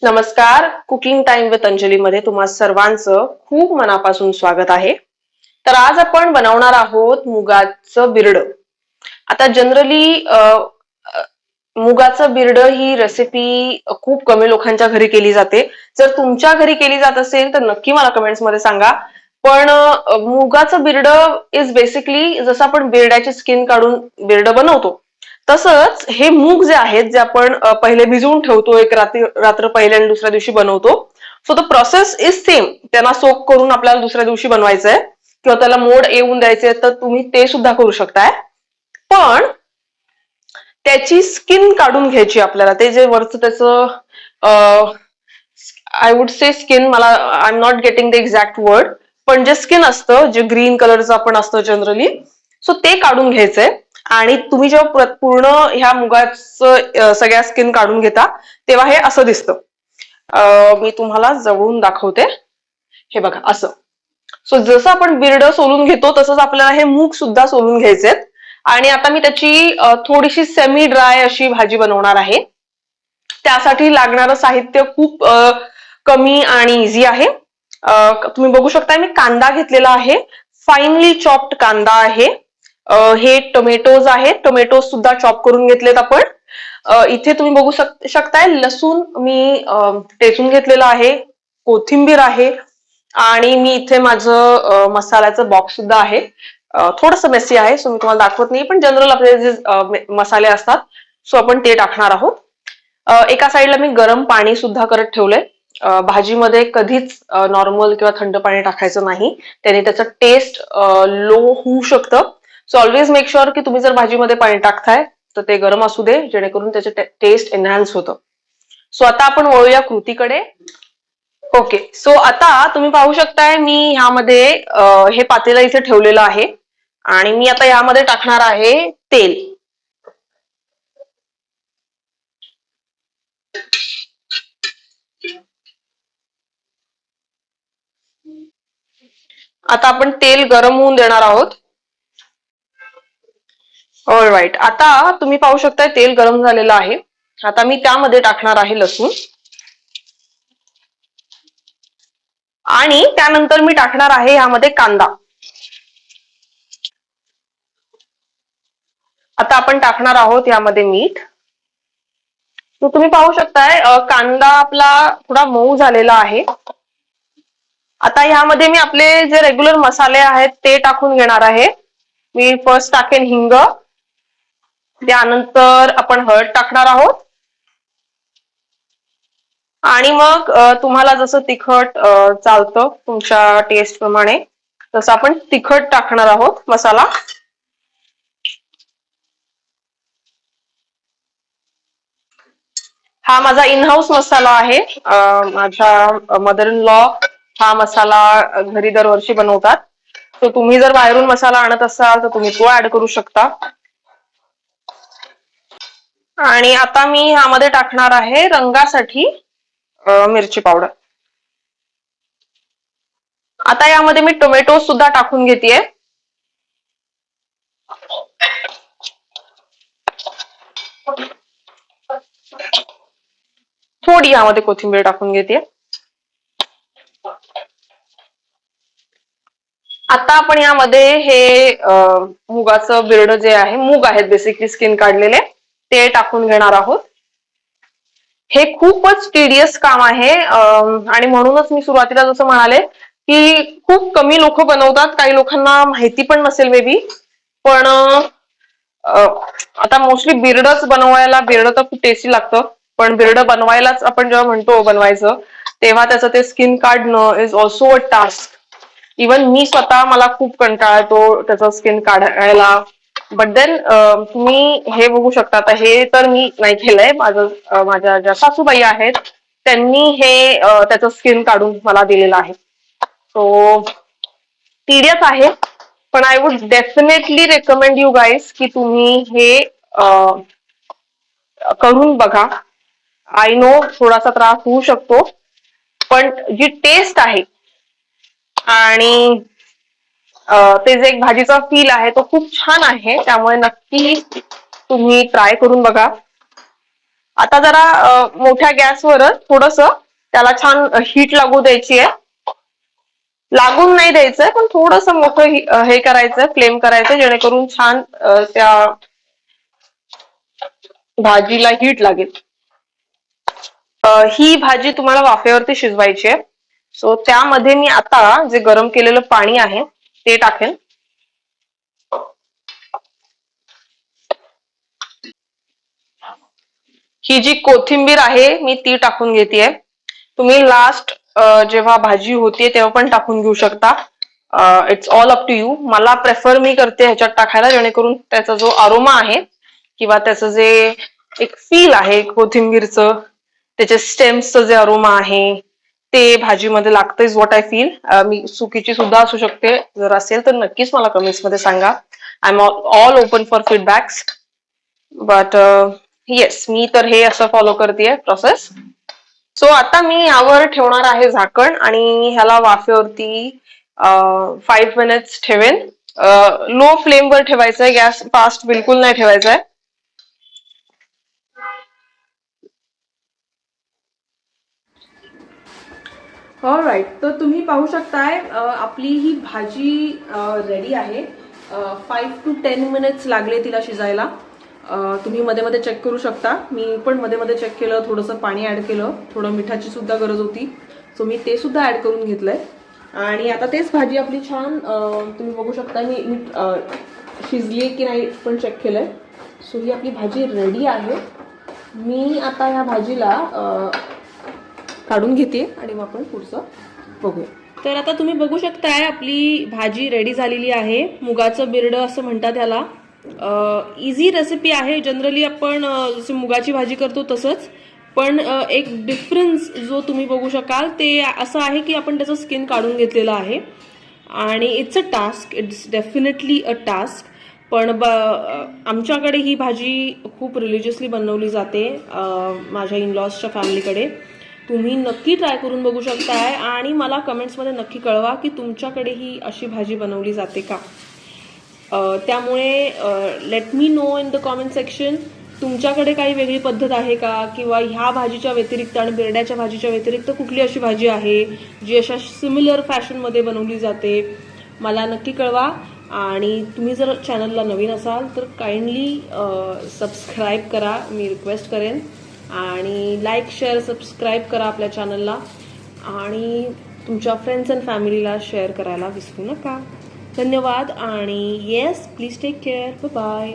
नमस्कार. Cooking time with Anjali मध्ये तुम्हा सर्वांचं खूप मनापासून स्वागत आहे. तर आज आपण बनवणार आहोत मुगाचं बिरड. आता जनरली मुगाचं बिरड ही रेसिपी खूप कमी लोकांच्या घरी केली जाते. जर तुमच्या घरी केली जात असेल तर नक्की मला कमेंट्स मध्ये सांगा. पण मुगाचं बिरड इज बेसिकली जसं आपण बिरड्याची स्किन काढून बिरड बनवतो तसंच हे मूग जे आहेत जे आपण पहिले भिजवून ठेवतो एक रात्र पहिले आणि दुसऱ्या दिवशी बनवतो. So the process is same. त्यांना सोक करून आपल्याला दुसऱ्या दिवशी बनवायचंय किंवा त्याला मोड येऊन द्यायचे तर तुम्ही ते सुद्धा करू शकताय. पण त्याची स्किन काढून घ्यायची आपल्याला. ते जे वरचं त्याचं आय वुड से स्किन, मला I am not getting the exact word, पण जे स्किन असतं जे ग्रीन कलरचं आपण असतं जनरली, सो ते काढून घ्यायचंय. आणि तुम्ही जेव्हा पूर्ण ह्या मुगाचं सगळ्या स्किन काढून घेता तेव्हा हे असं दिसतं. मी तुम्हाला जवळून दाखवते. हे बघा असं. सो जसं आपण बिरड सोलून घेतो तसंच आपल्याला हे मूग सुद्धा सोलून घ्यायचेत. आणि आता मी त्याची थोडीशी सेमी ड्राय अशी भाजी बनवणार आहे. त्यासाठी लागणारं साहित्य खूप कमी आणि इझी आहे. तुम्ही बघू शकता मी कांदा घेतलेला आहे. फाईनली चॉप्ड कांदा आहे. हे टोमॅटोज आहेत. टोमॅटो सुद्धा चॉप करून घेतलेत आपण. इथे तुम्ही बघू शकताय लसूण मी टेचून घेतलेला आहे. कोथिंबीर आहे. आणि मी इथे माझं मसाल्याचं बॉक्स सुद्धा आहे. थोडंसं मेसी आहे सो मी तुम्हाला दाखवत नाही, पण जनरल आपले जे मसाले असतात सो आपण ते टाकणार आहोत. एका साईडला मी गरम पाणी सुद्धा करत ठेवलंय. भाजीमध्ये कधीच नॉर्मल किंवा थंड पाणी टाकायचं नाही, त्याने त्याचं टेस्ट लो होऊ शकतं. सो ऑलवेज मेक शुअर की तुम्ही जर भाजीमध्ये पाणी टाकताय तर ते गरम असू दे, जेणेकरून त्याचे टेस्ट एनहान्स होतं. सो आता आपण वळूया कृतीकडे. ओके, सो आता तुम्ही पाहू शकताय मी ह्यामध्ये हे पातेलं इथे ठेवलेलं आहे आणि मी आता यामध्ये टाकणार आहे तेल. आता आपण तेल गरम होऊन देणार आहोत. ऑलराईट, आता तुम्ही पाहू शकताय तेल गरम झालेलं आहे. आता मी त्यामध्ये टाकणार आहे लसूण आणि त्यानंतर मी टाकणार आहे ह्यामध्ये कांदा. आता आपण टाकणार आहोत यामध्ये मीठ. तुम्ही पाहू शकताय कांदा आपला थोडा मऊ झालेला आहे. आता ह्यामध्ये मी आपले जे रेग्युलर मसाले आहेत ते टाकून घेणार आहे. मी फर्स्ट टाकेन हिंग, त्यानंतर आपण हळद टाकणार आहोत आणि मग तुम्हाला जसं तिखट चालतं तुमच्या टेस्ट प्रमाणे तसं आपण तिखट टाकणार आहोत मसाला. हा माझा इन हाऊस मसाला आहे. माझ्या मदर इन लॉ हा मसाला घरी दरवर्षी बनवतात. तो तुम्ही जर बाहेरून मसाला आणत असाल तर तुम्ही तो ऍड करू शकता. आणि आता मी ह्यामध्ये टाकणार आहे रंगासाठी मिरची पावडर. आता यामध्ये मी टोमॅटो सुद्धा टाकून घेतेय. थोडी यामध्ये कोथिंबीर टाकून घेते. आता आपण यामध्ये हे मुगाचं बिरड जे आहे, मूग आहेत बेसिकली स्किन काढलेले, ते टाकून घेणार आहोत. हे खूपच टीडियस काम आहे आणि म्हणूनच मी सुरुवातीला जसं म्हणाले की खूप कमी लोक बनवतात. काही लोकांना माहिती पण नसेल मे बी, पण आता मोस्टली बिरडच बनवायला, बिरड तर खूप टेस्टी लागतं, पण बिरड बनवायलाच आपण जेव्हा म्हणतो बनवायचं तेव्हा त्याचं ते स्किन काढणं is also a task. Even मी स्वतः, मला खूप कंटाळा येतो त्याचं स्किन काढायला. बट देन तुम्ही हे बघू शकता. आता हे तर मी नाही केलंय, माझ्या ज्या सासूबाई आहेत त्यांनी हे त्याचं स्किन काढून मला दिलेलं आहे. सो टीडियस आहे, पण I would definitely recommend you guys की तुम्ही हे करून बघा. आय नो थोडासा त्रास होऊ शकतो, पण जी टेस्ट आहे आणि ते जे एक भाजीचा फील आहे तो खूप छान आहे. त्यामुळे नक्की तुम्ही ट्राय करून बघा. आता जरा मोठ्या गॅसवरच थोडस त्याला छान हीट लागू द्यायची आहे. लागून नाही द्यायचंय पण थोडस मोठं हे करायचंय, फ्लेम करायचं, जेणेकरून छान त्या भाजीला हीट लागेल. ही भाजी तुम्हाला वाफेवरती शिजवायची आहे. सो त्यामध्ये मी आता जे गरम केलेलं पाणी आहे ते टाकेन. ही जी कोथिंबीर आहे मी ती टाकून घेतेय. तुम्ही लास्ट जेव्हा भाजी होतीये तेव्हा पण टाकून घेऊ शकता. It's all up to you. मला प्रेफर मी करते ह्याच्यात टाकायला, जेणेकरून त्याचा जो अरोमा आहे किंवा त्याचं जे एक फील आहे कोथिंबीरचं, त्याच्या स्टेम्सचं जे अरोमा आहे ते भाजीमध्ये लागतं, इज व्हॉट आय फील. मी चुकीची सुद्धा असू शकते, जर असेल तर नक्कीच मला कमेंट्स मध्ये सांगा. I am all open for feedbacks. But yes, मी तर हे असं फॉलो करतेय प्रोसेस. सो आता मी यावर ठेवणार आहे झाकण आणि ह्याला वाफेवरती 5 मिनिट्स ठेवेन. लो फ्लेम वर ठेवायचंय, गॅस फास्ट बिलकुल नाही ठेवायचाय. ऑलराईट, तर तुम्ही पाहू शकताय आपली ही भाजी रेडी आहे. 5 to 10 मिनिट्स लागले तिला शिजायला. तुम्ही मध्ये मध्ये चेक करू शकता. मी पण मध्ये मध्ये चेक केलं, थोडंसं पाणी ऍड केलं, थोडं मिठाची सुद्धा गरज होती, सो मी ते सुद्धा ऍड करून घेतलंय. आणि आता तेच भाजी आपली छान तुम्ही बघू शकता. मी शिजली की नाही पण चेक केलंय. सो ही आपली भाजी रेडी आहे. मी आता ह्या भाजीला काढून घेते आणि मग आपण पुढचं बघूया. तर आता तुम्ही बघू शकताय आपली भाजी रेडी झालेली आहे. मुगाचं बिरडं असं म्हणतात ह्याला. इझी रेसिपी आहे. जनरली आपण जसे मुगाची भाजी करतो तसंच, पण एक डिफरन्स जो तुम्ही बघू शकाल ते असं आहे की आपण त्याचं स्किन काढून घेतलेलं आहे. आणि it's a task, it's definitely a task. पण आमच्याकडे ही भाजी खूप रिलिजियसली बनवली जाते माझ्या इनलॉजच्या फॅमिलीकडे. तुम्ही नक्की ट्राय करून बघू शकताय आणि मला कमेंट्समध्ये नक्की कळवा की तुमच्याकडे ही अशी भाजी बनवली जाते का. त्यामुळे let me know in the comment section, तुमच्याकडे काही वेगळी पद्धत आहे का, किंवा ह्या भाजीच्या व्यतिरिक्त आणि बिरड्याच्या भाजीच्या व्यतिरिक्त कुठली अशी भाजी आहे जी अशा सिमिलर फॅशनमध्ये बनवली जाते. मला नक्की कळवा. आणि तुम्ही जर चॅनलला नवीन असाल तर काइंडली सबस्क्राईब करा, मी रिक्वेस्ट करेन. आणि लाईक, शेअर, सबस्क्राईब करा आपल्या चॅनलला. आणि तुमच्या फ्रेंड्स अँड फॅमिलीला शेअर करायला विसरू नका. धन्यवाद. आणि yes, please take care. Bye bye.